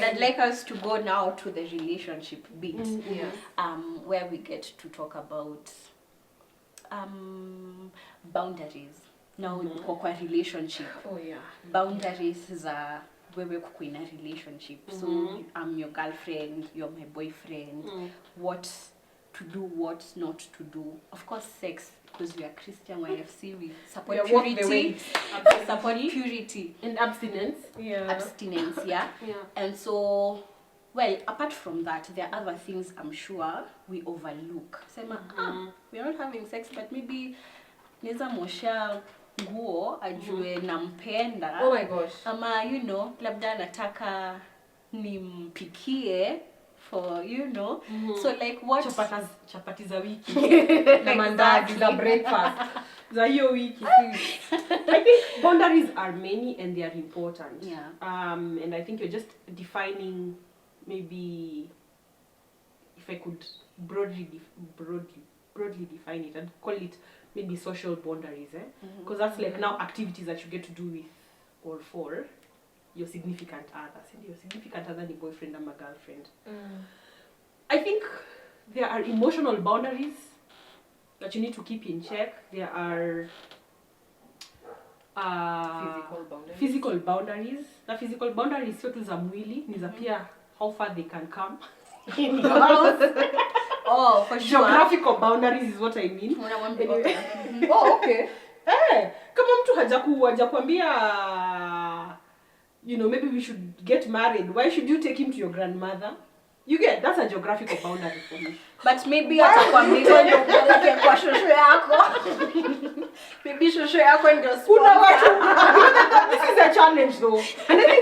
I'd like us to go now to the relationship bit, where we get to talk about boundaries. Now, kwa relationship. Boundaries are wewe kuko in a relationship. So I'm your girlfriend, you're my boyfriend. What to do, what not to do. Of course, sex, because we are Christian YFC, we support purity. Support purity and abstinence. Abstinence, yeah. And so, well, apart from that, there are other things I'm sure we overlook. We are not having sex, but maybe neza mosha nguo ajue nampenda. Oh my gosh. Ama, you know, labda nataka nimpikie for, you know. So like what chapati za wiki na mandazi za breakfast za hiyo wiki. I think boundaries are many and they are important. And I think you're just defining, maybe if I could broadly define it, I'd call it maybe social boundaries, because that's like now activities that you get to do with or for your significant other. Your significant other, the boyfriend and my girlfriend. I think there are emotional boundaries that you need to keep in check. There are physical boundaries. The physical boundaries sio tu za mwili, ni za pia how far they can come in your house. Oh, for sure. Geographical boundaries is what I mean. Anyway. Oh, okay. Kama mtu hajakuambia, you know, maybe we should get married, why should you take him to your grandmother? You get, that's a geographical boundary for me. But maybe atakwambia ndio upeleke kwa shosho yako. Maybe shosho yako ndio sponsor. This is a challenge though. And I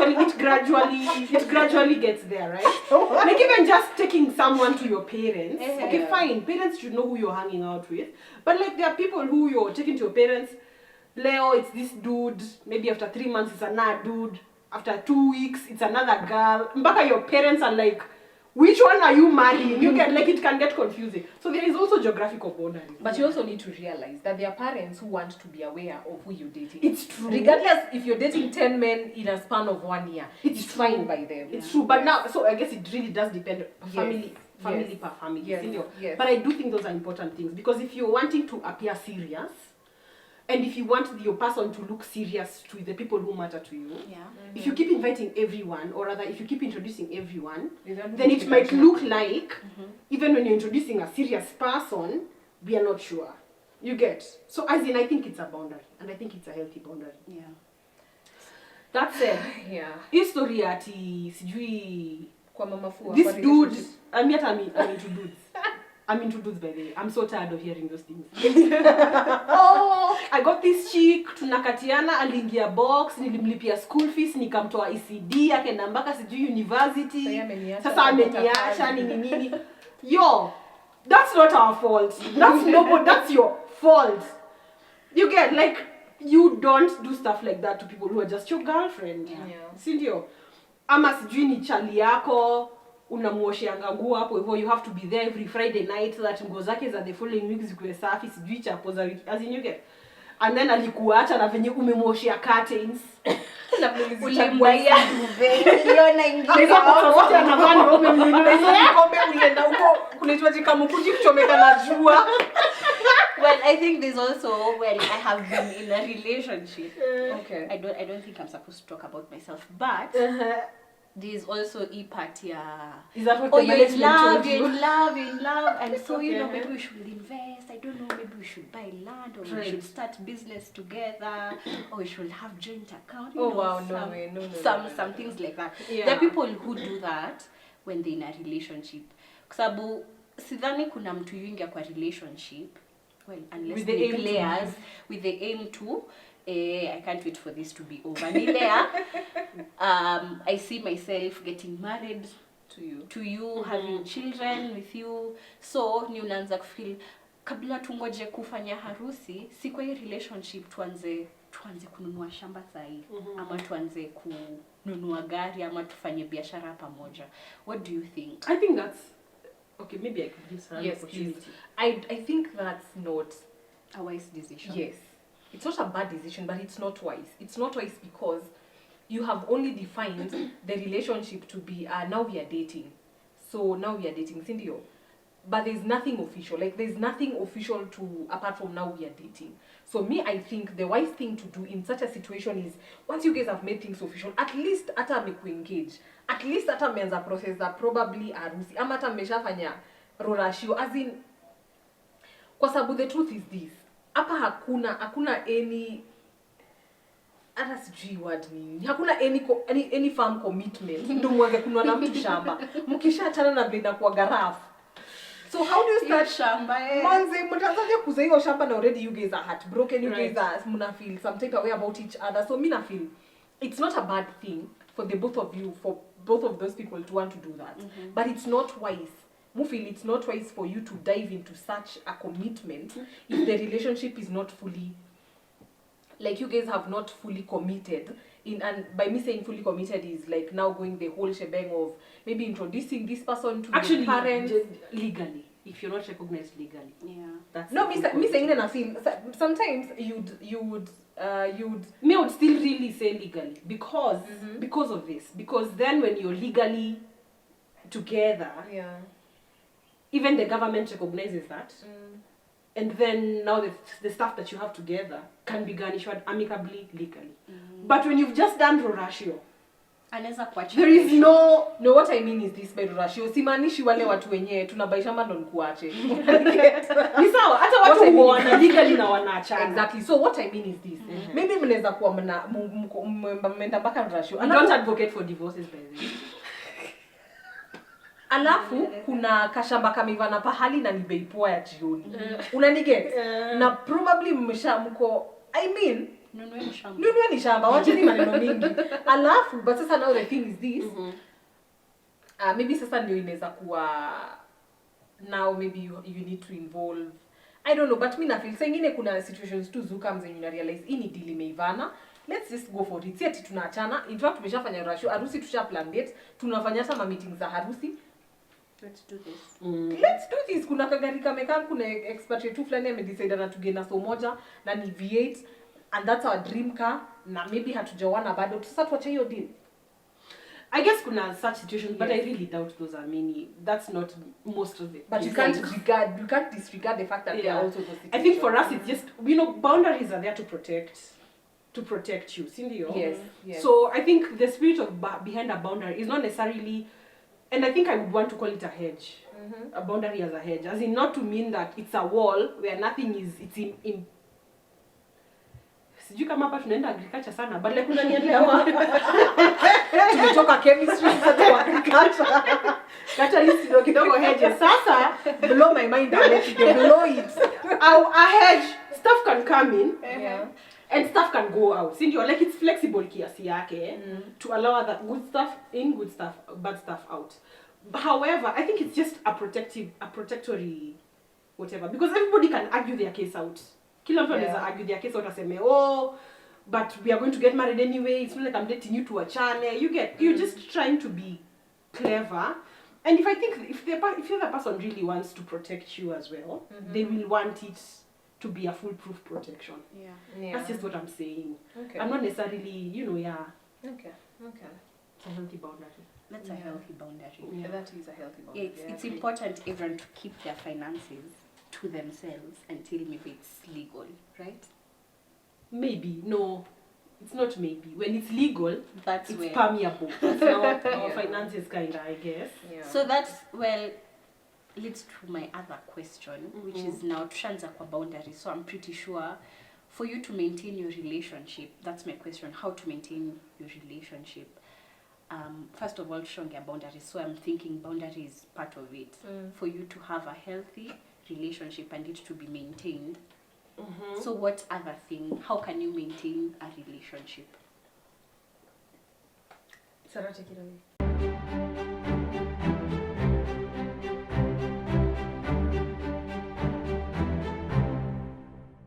think it gradually gets there, right? Like even just taking someone to your parents. Okay, fine. Parents should know who you're hanging out with. But like there are people who you're taking to your parents. Leo, it's this dude. Maybe after 3 months, it's another dude. After 2 weeks, it's another girl. Mbaka your parents are like, which one are you marrying? You can, like, it can get confusing. So there is also geographical boundaries. But you also need to realize that there are parents who want to be aware of who you're dating. It's true. Regardless if you're dating 10 men in a span of 1 year, it's fine by them. It's true. But now, so I guess it really does depend family per family. Yes. But I do think those are important things. Because if you're wanting to appear serious, and if you want your person to look serious to the people who matter to you, if you keep inviting everyone, or rather if you keep introducing everyone, then it might look like, even when you're introducing a serious person, we are not sure. You get? So as in, I think it's a boundary, and I think it's a healthy boundary. That said, history ati sijui kwa mama fua, this dude, I'm into dudes. I'm into dudes, by the way. I'm so tired of hearing those things. Oh, I got this chick, tunakatiana, aliingia box, nilimlipia school fees, nikamtoa ECD, akaenda mpaka sijui university. Sasa ameniacha nini. Yo, that's not our fault. That's your fault. You get, like, you don't do stuff like that to people who are just your girlfriend. Sindio? Ama sijui ni chali yako, unamuosheanga nguo hapo hivyo, you have to be there every Friday night so that nguo zake za the following week zikuwe safi, sijui chapo za wiki, as in you get. And then alikuacha na venye umemuoshea curtains. Ulimbaia duvet, uliona ingia. Hizo kwa zote anavani kombe ulienda huko kuletwa jikamukuji kuchomeka na jua. Well, I think there's also, I have been in a relationship. Okay. I don't think I'm supposed to talk about myself, but there's also part is that what you're in love, and so you know, maybe we should invest. I don't know, maybe we should buy land, or we should start business together, or we should have joint account. Some things like that. There are people who do that when they're in a relationship. Sababu sidhani kuna mtu yuingia kwa relationship, unless with the players with the aim to I can't wait for this to be over. I see myself getting married to you, having children with you. So ni unaanza kufeel kabla tungoje kufanya harusi, si kwa hii relationship tuanze kununua shamba sahi, ama tuanze kununua gari, ama tufanye biashara pamoja. What do you think? I think that's okay. Maybe I could give some opportunity. I think that's not a wise decision. Yes. It's not a bad decision, but it's not wise. It's not wise because you have only defined the relationship to be now we are dating. So now we are dating, Cindy. But there's nothing official. Like there's nothing official to apart from now we are dating. So me, I think the wise thing to do in such a situation is once you guys have made things official, at least ata mekuengage. At least ata meanza process that probably harusi. Ama ata mmeshafanya rorashio. As in, kwa sababu the truth is this. Hapa hakuna any hata sijui word nini. Hakuna any firm commitment. Ndio mwanze kunwa na mtu shamba. Mkishaachana na venda kwa garafu. So how do you start shamba? Manze, mtaanzaje kuuza hiyo shamba na already you guys are heartbroken, you guys are mna feel some type of way about each other. So mina feel it's not a bad thing for the both of you, for both of those people to want to do that. But it's not wise. Mu feel it's not wise for you to dive into such a commitment if the relationship is not fully, like you guys have not fully committed in. And by me saying fully committed is like now going the whole shebang of maybe introducing this person to the parents legally, if you're not recognized legally. Yeah, that's no me saying that I feel sometimes me would still really say legally because of this, because then when you're legally together, even the government recognizes that. And then now the stuff that you have together can be garnished amicably, legally. But when you've just done rorashio, there is no what I mean is this by rorashio. Simanishi wale watu wenye tunabaisha ndo nikuache. Ni sawa hata watu wana legally na wanaachana. Exactly. So what I mean is this. Maybe mnaweza kuwa mmeenda mpaka rorashio. I don't advocate for divorces by the way. Alafu kuna kashamba kamivana pahali na ni bei poa ya jioni. Unaniget? Na probably mko I mean nunue shamba wacha ni maneno mingi. Alafu but sasa now the thing is this. Maybe sasa ndio inaweza kuwa now maybe you need to involve, I don't know, but mimi na feel sengine kuna situations tu zuka mzenye una realize hii ni deal imeivana. Let's just go for it. Si ati tunaachana. In fact tumeshafanya rasho harusi, tusha plan date, tunafanya hata meetings za harusi. Let's do this. Let's do this. Kuna kagari kameka, kuna expatriate tu fulani amedecide na tugena so moja na ni V8 and that's our dream car na maybe hatujawana bado. Sasa tuache hiyo deal. I guess kuna such situations, but I really doubt those are many. That's not most of it. But you can't disregard the fact that there are also those situations. I think for us it's just, boundaries are there to protect you. Sindio? Yes. So I think the spirit of behind a boundary is not necessarily, and I think I would want to call it a hedge. A boundary as a hedge. As in not to mean that it's a wall where nothing is, it's in sijui kama hapa tunaenda agriculture sana, but like unanielewa. Tumetoka chemistry hata agriculture. Kata list ndio kidogo hedge. Sasa blow my mind and let it blow it. A hedge, stuff can come in. And stuff can go out. Sindio, like it's flexible kiasi yake to allow that good stuff in, good stuff, bad stuff out. However, I think it's just a protectory whatever, because everybody can argue their case out. Kila mtu anaweza argue their case out aseme, oh, but we are going to get married anyway. It's not like I'm dating you to a channel. You're just trying to be clever. And if the other person really wants to protect you as well, they will want it to be a foolproof protection. Yeah. That's just what I'm saying. Okay. I'm not necessarily, Okay. It's a healthy boundary. That's a healthy boundary. Yeah, that is a healthy boundary. It's important everyone to keep their finances to themselves until maybe it's legal, right? Maybe. No, it's not maybe. When it's legal, it's permeable. That's not our finances kind of, I guess. Yeah. So that's, leads to my other question, which is now tushanza kwa boundaries. So I'm pretty sure for you to maintain your relationship, that's my question, how to maintain your relationship. First of all, tushonge boundaries. So I'm thinking boundaries is part of it. For you to have a healthy relationship and it to be maintained. So what other thing, how can you maintain a relationship? Sarah, take it away.